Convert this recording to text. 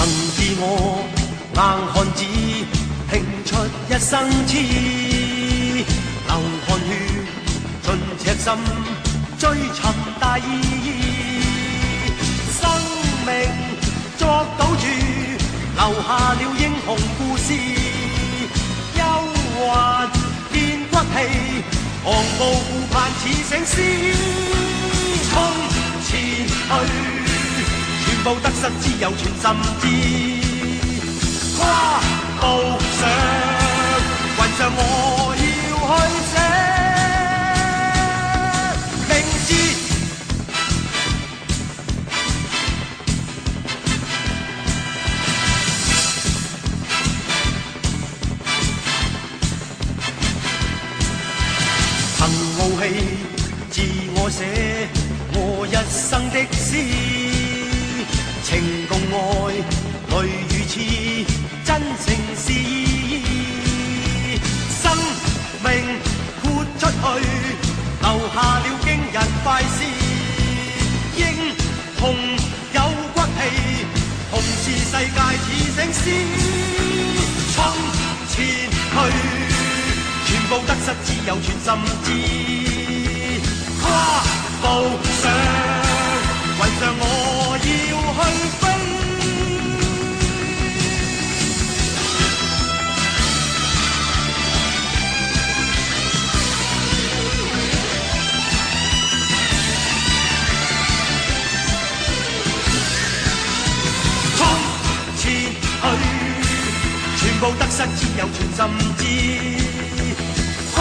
曾自我硬漢子，拼出一生痴，流汗血盡赤心，追尋大義。生命作賭注，留下了英雄故事。憂患見骨氣，昂步顧盼似醒獅，衝前去。全部得失只有全心知，跨步上雲上我要去寫名字。憑傲氣自我寫我一生的詩。情共愛，淚與痴，真情是義。生命豁出去，留下了驚人快事。英雄有骨氣，同是世界似醒獅。衝前去，全部得失只有全心知。跨步上雲上我要去飛，衝前去，全部得失只有全心知。跨